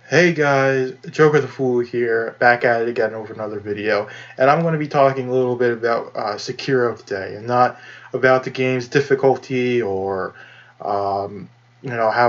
Hey guys, Joker the Fool here, back at it again with another video, and I'm going to be talking a little bit about Sekiro today, and not about the game's difficulty or, how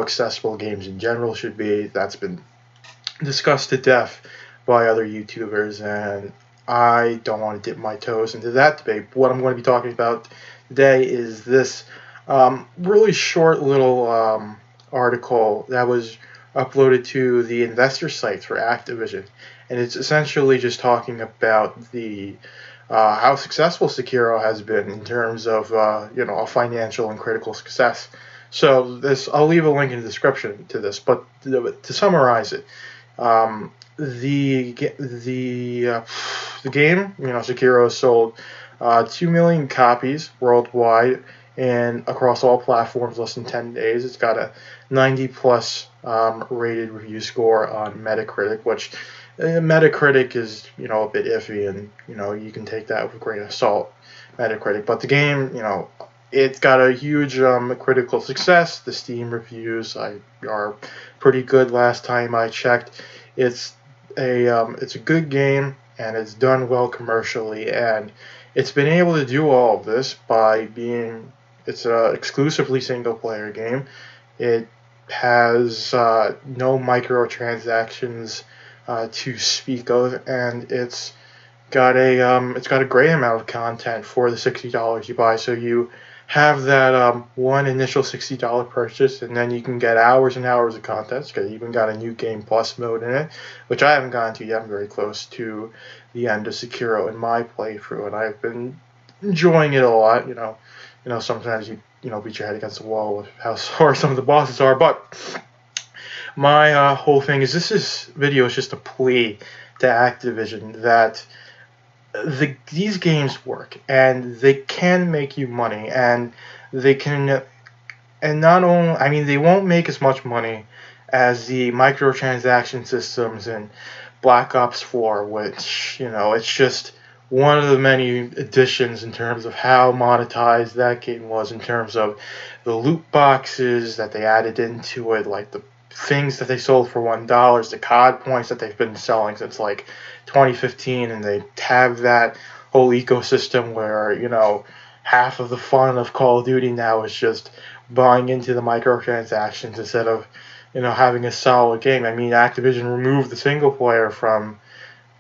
accessible games in general should be. That's been discussed to death by other YouTubers, and I don't want to dip my toes into that debate. What I'm going to be talking about today is this really short little article that was uploaded to the investor site for Activision, and it's essentially just talking about the how successful Sekiro has been in terms of a financial and critical success. So this, I'll leave a link in the description to this, but to summarize it, the game, Sekiro sold 2 million copies worldwide and across all platforms less than 10 days. It's got a 90 plus rated review score on Metacritic, which Metacritic is a bit iffy, and you can take that with a grain of salt, Metacritic. But the game, it's got a huge critical success. The Steam reviews are pretty good. Last time I checked, it's a good game, and it's done well commercially, and it's been able to do all of this by being it's an exclusively single player game. It has no microtransactions to speak of, and it's got a great amount of content for the $60 you buy. So you have that one initial $60 purchase, and then you can get hours and hours of content. It's even got a new Game Plus mode in it, which I haven't gotten to yet. I'm very close to the end of Sekiro in my playthrough, and I've been enjoying it a lot. Sometimes you beat your head against the wall with how hard some of the bosses are. But my whole thing is this video is just a plea to Activision that these games work, and they can make you money, and they can, and not only, they won't make as much money as the microtransaction systems in Black Ops 4, which, it's just one of the many additions in terms of how monetized that game was, in terms of the loot boxes that they added into it, like the things that they sold for $1, the COD points that they've been selling since like 2015, and they have that whole ecosystem where half of the fun of Call of Duty now is just buying into the microtransactions instead of having a solid game. Activision removed the single player from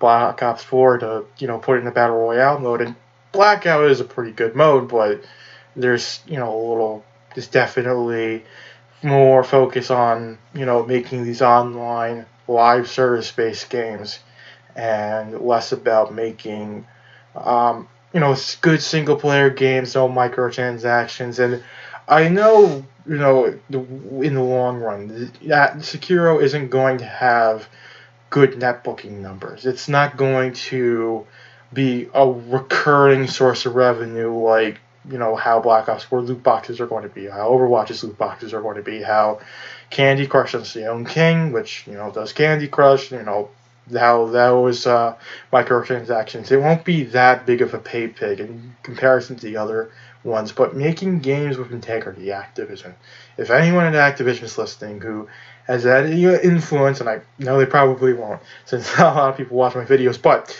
Black Ops 4 to put it in the Battle Royale mode, and Blackout is a pretty good mode, but there's there's definitely more focus on making these online live service based games, and less about making good single player games, no microtransactions. And I know in the long run that Sekiro isn't going to have good net booking numbers. It's not going to be a recurring source of revenue like how Black Ops 4 loot boxes are going to be, how Overwatch's loot boxes are going to be, how Candy Crush is the own king, which does Candy Crush, how that was microtransactions. It won't be that big of a pay pig in comparison to the other ones, but making games with integrity, Activision. If anyone at Activision is listening who has any influence, and I know they probably won't, since a lot of people watch my videos, but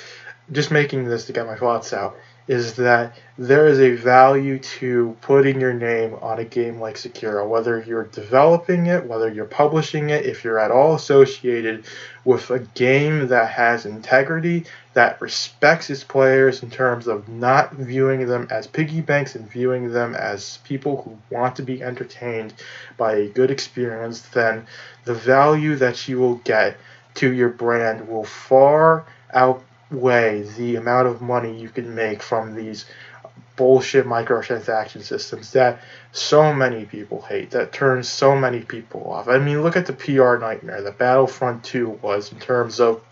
just making this to get my thoughts out, is that there is a value to putting your name on a game like Sekiro, whether you're developing it, whether you're publishing it, if you're at all associated with a game that has integrity, that respects its players in terms of not viewing them as piggy banks and viewing them as people who want to be entertained by a good experience, then the value that you will get to your brand will far outweigh the amount of money you can make from these bullshit microtransaction systems that so many people hate, that turns so many people off. Look at the PR nightmare that Battlefront 2 was, in terms of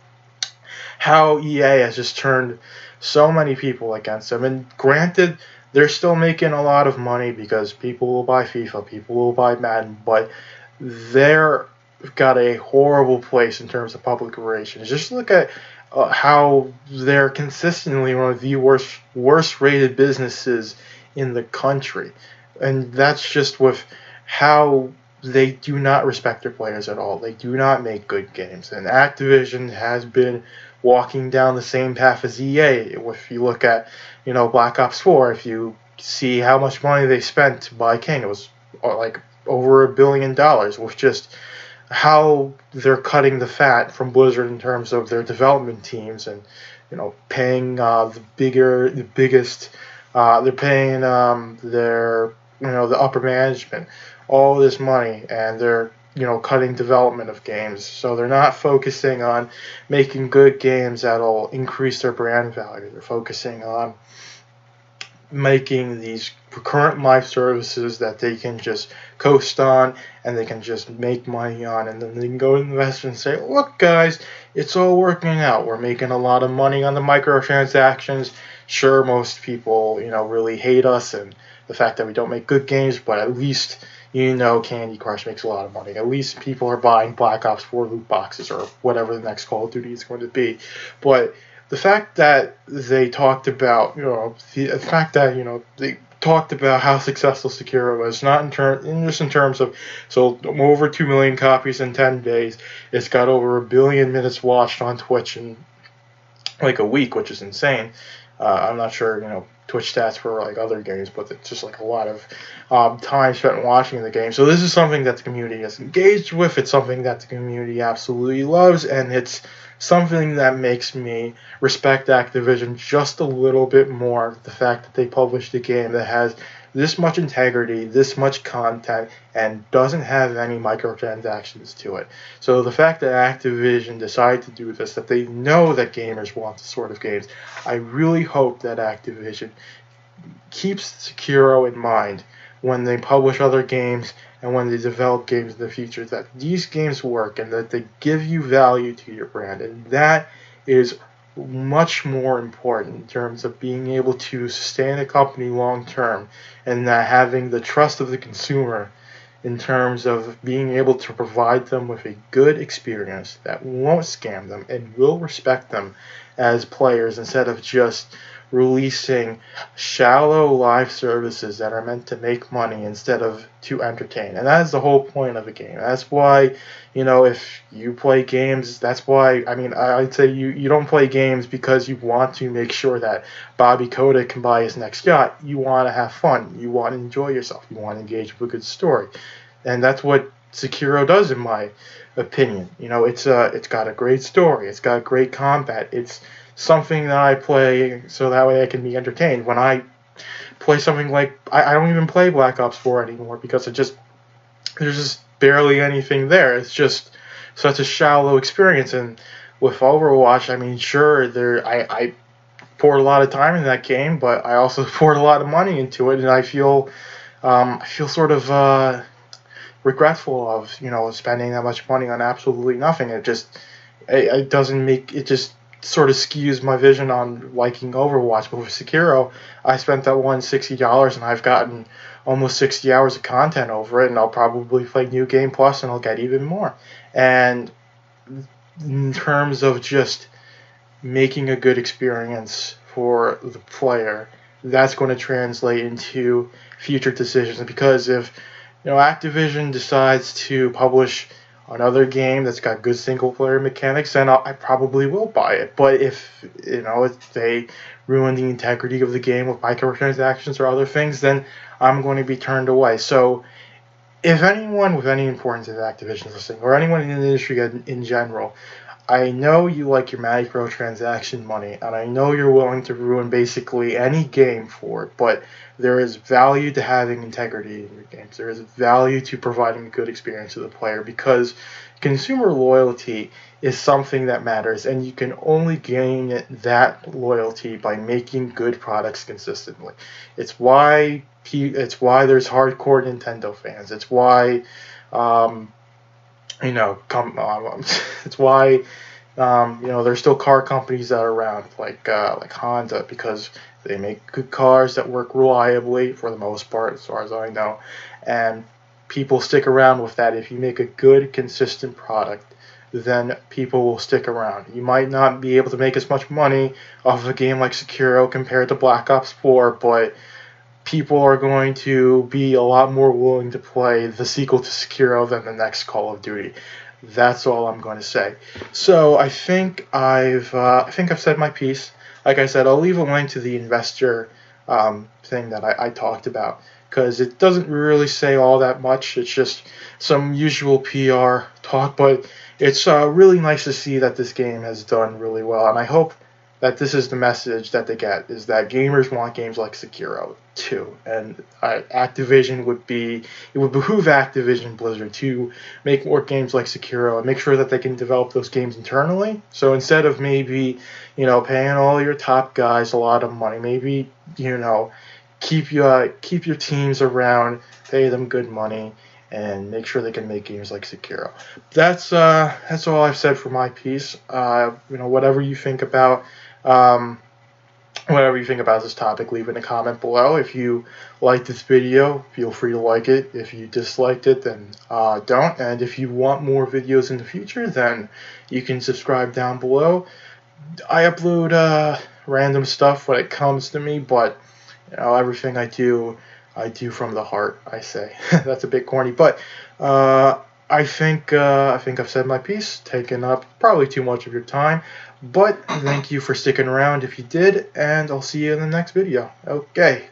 how EA has just turned so many people against them. And granted, they're still making a lot of money because people will buy FIFA, people will buy Madden, but they're got a horrible place in terms of public relations. Just look at how they're consistently one of the worst rated businesses in the country, and that's just with how they do not respect their players at all. They do not make good games. And Activision has been walking down the same path as EA. If you look at, Black Ops 4, if you see how much money they spent to buy King, it was like over $1 billion, with just how they're cutting the fat from Blizzard in terms of their development teams, and paying the biggest, they're paying their the upper management all this money, and they're cutting development of games. So they're not focusing on making good games that'll increase their brand value. They're focusing on making these current live services that they can just coast on, and they can just make money on, and then they can go to investors and say, look guys, it's all working out. We're making a lot of money on the microtransactions. Sure, most people really hate us and the fact that we don't make good games, but at least Candy Crush makes a lot of money. At least people are buying Black Ops 4 loot boxes or whatever the next Call of Duty is going to be. But the fact that they talked about, the fact that, they talked about how successful Sekiro was, not just in terms of sold over 2 million copies in 10 days. It's got over 1 billion minutes watched on Twitch in like a week, which is insane. I'm not sure, Twitch stats for like other games, but it's just like a lot of time spent watching the game. So this is something that the community is engaged with. It's something that the community absolutely loves, and it's something that makes me respect Activision just a little bit more. The fact that they published a game that has this much integrity, this much content, and doesn't have any microtransactions to it. So the fact that Activision decided to do this, that they know that gamers want this sort of games, I really hope that Activision keeps Sekiro in mind when they publish other games and when they develop games in the future, that these games work and that they give you value to your brand. And that is much more important in terms of being able to sustain a company long term, and that having the trust of the consumer in terms of being able to provide them with a good experience that won't scam them and will respect them as players, instead of just releasing shallow live services that are meant to make money instead of to entertain. And that is the whole point of a game. That's why, if you play games, that's why, I'd say you don't play games because you want to make sure that Bobby Kotick can buy his next yacht. You want to have fun. You want to enjoy yourself. You want to engage with a good story. And that's what Sekiro does, in my opinion. It's got a great story. It's got great combat. It's something that I play so that way I can be entertained. When I play something like, I don't even play Black Ops 4 anymore because there's just barely anything there. It's just such a shallow experience. And with Overwatch, sure, I poured a lot of time in that game, but I also poured a lot of money into it, and I feel sort of regretful of spending that much money on absolutely nothing. It doesn't make it just sort of skews my vision on liking Overwatch. But with Sekiro, I spent that $160 and I've gotten almost 60 hours of content over it, and I'll probably play New Game Plus and I'll get even more. And in terms of just making a good experience for the player, that's going to translate into future decisions. Because if Activision decides to publish another game that's got good single player mechanics, then I probably will buy it. But if they ruin the integrity of the game with microtransactions or other things, then I'm going to be turned away. So if anyone with any importance in Activision is listening, or anyone in the industry in general, I know you like your microtransaction money, and I know you're willing to ruin basically any game for it, but there is value to having integrity in your games. There is value to providing a good experience to the player, because consumer loyalty is something that matters, and you can only gain that loyalty by making good products consistently. It's why there's hardcore Nintendo fans. It's why it's why there's still car companies that are around, like Honda, because they make good cars that work reliably for the most part, as far as I know, and people stick around with that. If you make a good, consistent product, then people will stick around. You might not be able to make as much money off of a game like Sekiro compared to Black Ops 4, but people are going to be a lot more willing to play the sequel to Sekiro than the next Call of Duty. That's all I'm going to say. So I think I've said my piece. Like I said, I'll leave a link to the investor thing that I talked about, because it doesn't really say all that much. It's just some usual PR talk, but it's really nice to see that this game has done really well, and I hope that this is the message that they get, is that gamers want games like Sekiro too, and Activision would behoove Activision Blizzard to make more games like Sekiro and make sure that they can develop those games internally. So instead of maybe, paying all your top guys a lot of money, maybe, keep your teams around, pay them good money, and make sure they can make games like Sekiro. That's all I've said for my piece. Whatever you think about this topic, leave it in a comment below. If you liked this video, feel free to like it. If you disliked it, then don't. And if you want more videos in the future, then you can subscribe down below. I upload random stuff when it comes to me, but everything I do from the heart, I say. That's a bit corny, but I think I've said my piece, taken up probably too much of your time, but thank you for sticking around if you did, and I'll see you in the next video. Okay.